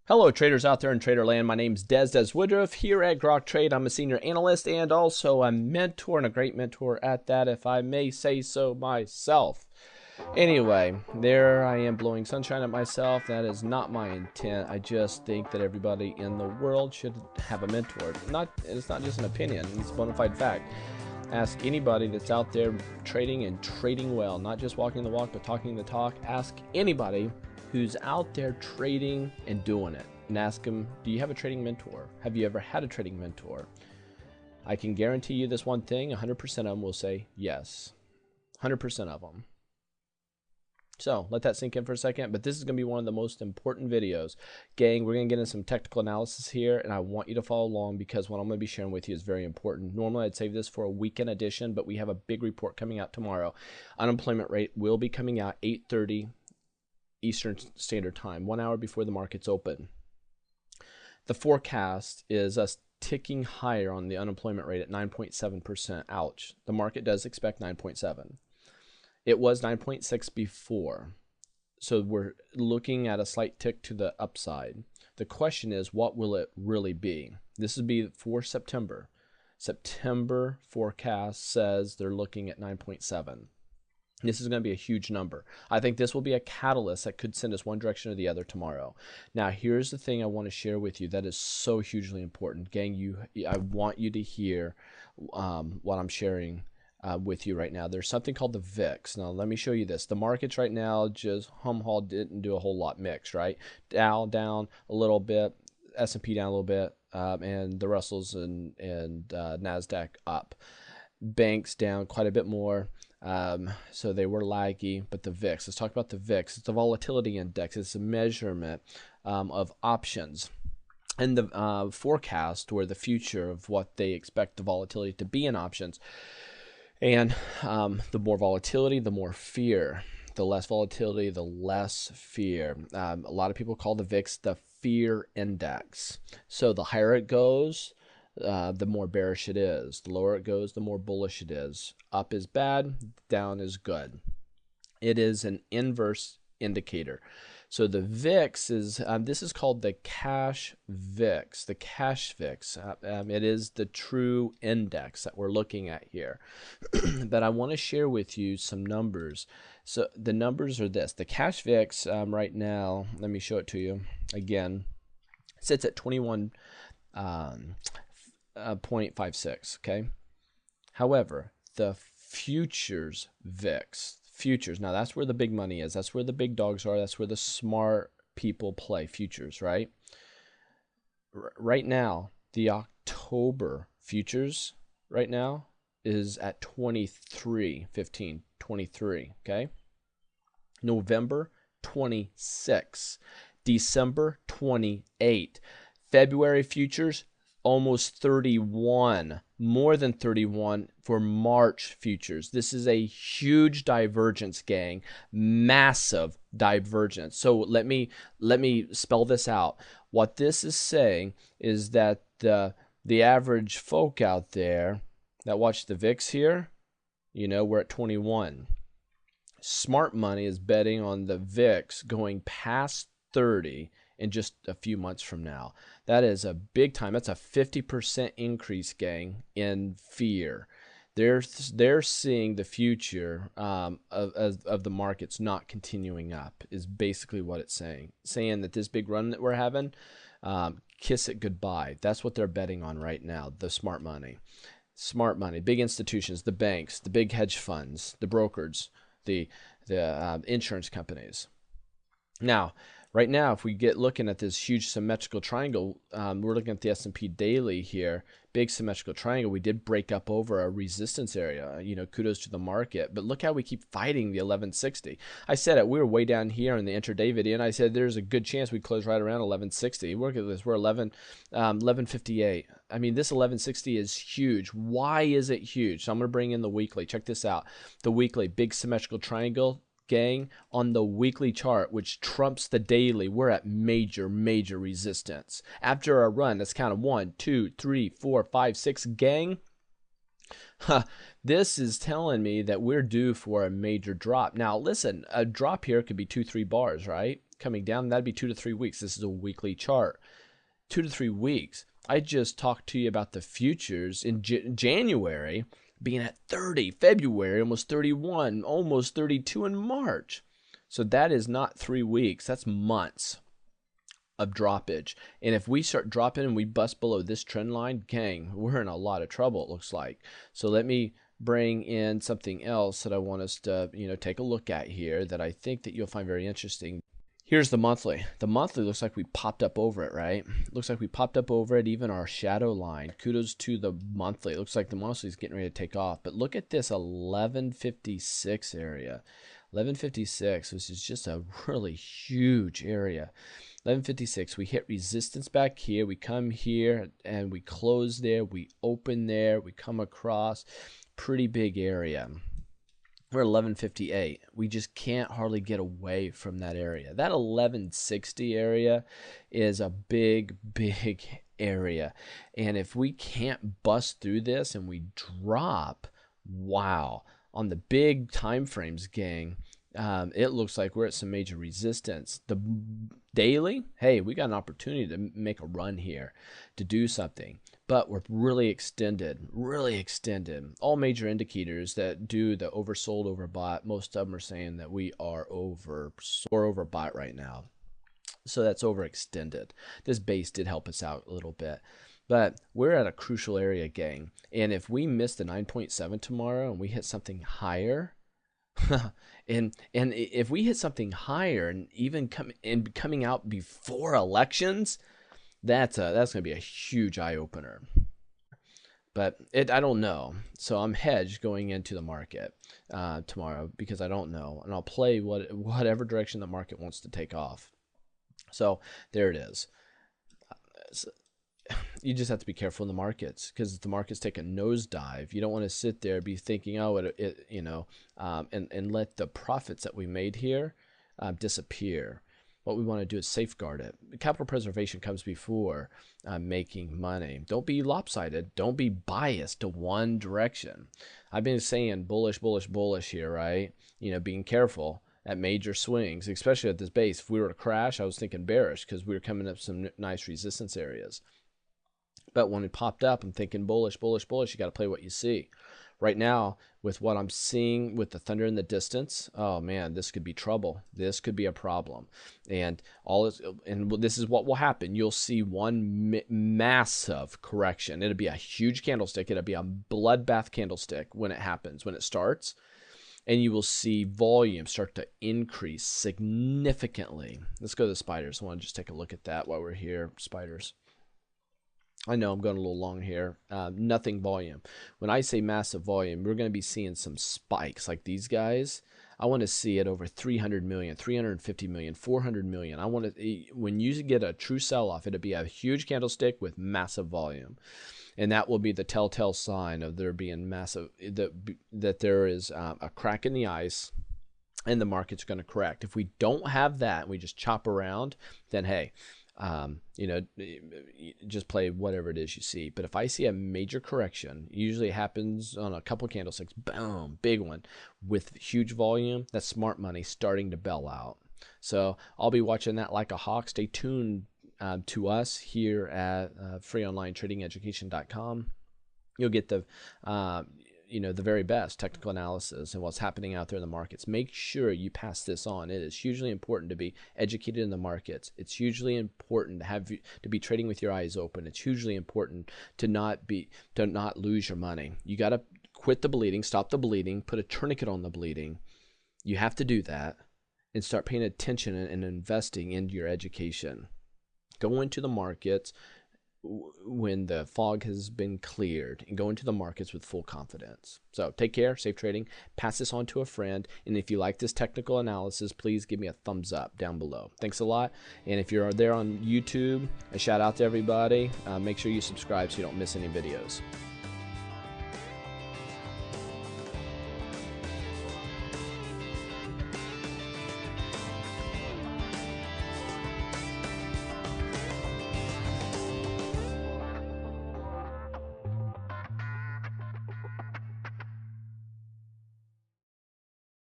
Hello traders out there in Traderland. My name's Des Woodruff here at Grok Trade. I'm a senior analyst and also a mentor, and a great mentor at that, if I may say so myself. Anyway, there I am blowing sunshine at myself. That is not my intent. I just think that everybody in the world should have a mentor. It's not just an opinion, it's a bona fide fact. Ask anybody that's out there trading and trading well, not just walking the walk but talking the talk. Ask anybody who's out there trading and doing it, and ask them, do you have a trading mentor? Have you ever had a trading mentor? I can guarantee you this one thing, 100% of them will say yes. 100% of them. So let that sink in for a second, but this is going to be one of the most important videos. Gang, we're going to get into some technical analysis here, and I want you to follow along because what I'm going to be sharing with you is very important. Normally I'd save this for a weekend edition, but we have a big report coming out tomorrow. Unemployment rate will be coming out 8:30 Eastern Standard Time, 1 hour before the markets open. The forecast is us ticking higher on the unemployment rate at 9.7%. Ouch. The market does expect 9.7. It was 9.6 before. So we're looking at a slight tick to the upside. The question is, what will it really be? This would be for September. September forecast says they're looking at 9.7. This is going to be a huge number. I think this will be a catalyst that could send us one direction or the other tomorrow. Now, here's the thing I want to share with you that is so hugely important. Gang, I want you to hear what I'm sharing with you right now. There's something called the VIX. Now, let me show you this. The markets right now just hum-haul, didn't do a whole lot mixed, right? Dow down a little bit, S&P down a little bit, and the Russells and NASDAQ up. Banks down quite a bit more. So they were laggy, but the VIX, let's talk about the VIX. It's the volatility index. It's a measurement of options and the forecast, or the future of what they expect the volatility to be in options. And the more volatility, the more fear. The less volatility, the less fear. A lot of people call the VIX the fear index. So the higher it goes, the more bearish it is. The lower it goes, the more bullish it is. Up is bad, down is good. It is an inverse indicator. So the VIX is, this is called the cash VIX, the cash VIX. It is the true index that we're looking at here. But I want to share with you some numbers. So the numbers are this. The cash VIX right now, let me show it to you again, sits at 21.56, okay? However, the futures VIX, futures, now that's where the big money is. That's where the big dogs are. That's where the smart people play, futures, right? Right now, the October futures right now is at 23.15, 23, okay? November, 26. December, 28. February futures, almost 31, more than 31 for March futures. This is a huge divergence, gang, massive divergence. So let me spell this out. What this is saying is that the average folk out there that watch the VIX here, you know, we're at 21. Smart money is betting on the VIX going past 30 in just a few months from now. That is a big time. That's a 50% increase, gang, in fear. They're seeing the future of the markets not continuing up, is basically what it's saying. Saying that this big run that we're having, kiss it goodbye. That's what they're betting on right now, the smart money. Smart money, big institutions, the banks, the big hedge funds, the brokers, the insurance companies. Now, right now, if we get looking at this huge symmetrical triangle, we're looking at the S&P daily here, big symmetrical triangle. We did break up over a resistance area, you know, kudos to the market. But look how we keep fighting the 1160. I said it, we were way down here in the intraday video, and I said there's a good chance we close right around 1160. Look at this, we're 1158. I mean, this 1160 is huge. Why is it huge? So I'm going to bring in the weekly. Check this out. The weekly, big symmetrical triangle. Gang, on the weekly chart, which trumps the daily, we're at major resistance. After a run, let's count 1, 2, 3, 4, 5, 6. Gang, this is telling me that we're due for a major drop. Now, listen, a drop here could be 2-3 bars, right? coming down. That'd be 2 to 3 weeks. This is a weekly chart. 2 to 3 weeks. I just talked to you about the futures in January being at 30, February almost 31, almost 32 in March. So that is not 3 weeks. That's months of droppage. And if we start dropping and we bust below this trend line, gang, we're in a lot of trouble, it looks like. So let me bring in something else that I want us to, take a look at here that I think that you'll find very interesting. Here's the monthly. The monthly looks like we popped up over it, right? Looks like we popped up over it, even our shadow line. Kudos to the monthly. It looks like the monthly is getting ready to take off. But look at this 1156 area. 1156, which is just a really huge area. 1156, we hit resistance back here. We come here and we close there. We open there. We come across. Pretty big area. We're 1158. We just can't hardly get away from that area. That 1160 area is a big area. And if we can't bust through this and we drop, wow, on the big time frames, gang, it looks like we're at some major resistance. The daily, hey, we got an opportunity to make a run here, to do something. But we're really extended. All major indicators that do the oversold, overbought, most of them are saying that we are overbought right now. So that's overextended. This base did help us out a little bit. But we're at a crucial area, gang. And if we miss the 9.7 tomorrow and we hit something higher, and if we hit something higher and even coming out before elections, that's going to be a huge eye opener. But I don't know, so I'm hedged going into the market tomorrow because I don't know, and I'll play whatever direction the market wants to take off. So there it is. You just have to be careful in the markets, because if the markets take a nosedive, you don't want to sit there be thinking, oh, and let the profits that we made here disappear. What we want to do is safeguard it. Capital preservation comes before making money. Don't be lopsided. Don't be biased to one direction. I've been saying bullish here, right? Being careful at major swings, especially at this base. If we were to crash, I was thinking bearish because we were coming up some nice resistance areas. But when it popped up, I'm thinking bullish. You got to play what you see. Right now, with what I'm seeing with the thunder in the distance, oh man, this could be trouble. This could be a problem. And this is what will happen. You'll see one massive correction. It'll be a huge candlestick. It'll be a bloodbath candlestick when it happens, when it starts. And you will see volume start to increase significantly. Let's go to the spiders. I want to just take a look at that while we're here. Spiders. I know I'm going a little long here. Nothing volume. When I say massive volume, we're going to be seeing some spikes like these guys. I want to see it over 300 million, 350 million, 400 million. I want to, when you get a true sell-off, it'll be a huge candlestick with massive volume. And that will be the telltale sign of there being massive, that there is a crack in the ice and the market's going to correct. If we don't have that, we just chop around, then hey, just play whatever it is you see. But if I see a major correction, usually it happens on a couple of candlesticks, boom, big one with huge volume, that's smart money starting to bail out. So I'll be watching that like a hawk. Stay tuned to us here at freeonlinetradingeducation.com. You'll get the the very best technical analysis and what's happening out there in the markets. Make sure you pass this on. It is hugely important to be educated in the markets. It's hugely important to be trading with your eyes open. It's hugely important to not lose your money. You got to quit the bleeding, stop the bleeding, put a tourniquet on the bleeding. You have to do that and start paying attention and investing into your education. Go into the markets when the fog has been cleared, and go into the markets with full confidence. So take care, safe trading, pass this on to a friend, and if you like this technical analysis, please give me a thumbs up down below. Thanks a lot. And if you're there on YouTube, a shout out to everybody. Make sure you subscribe so you don't miss any videos.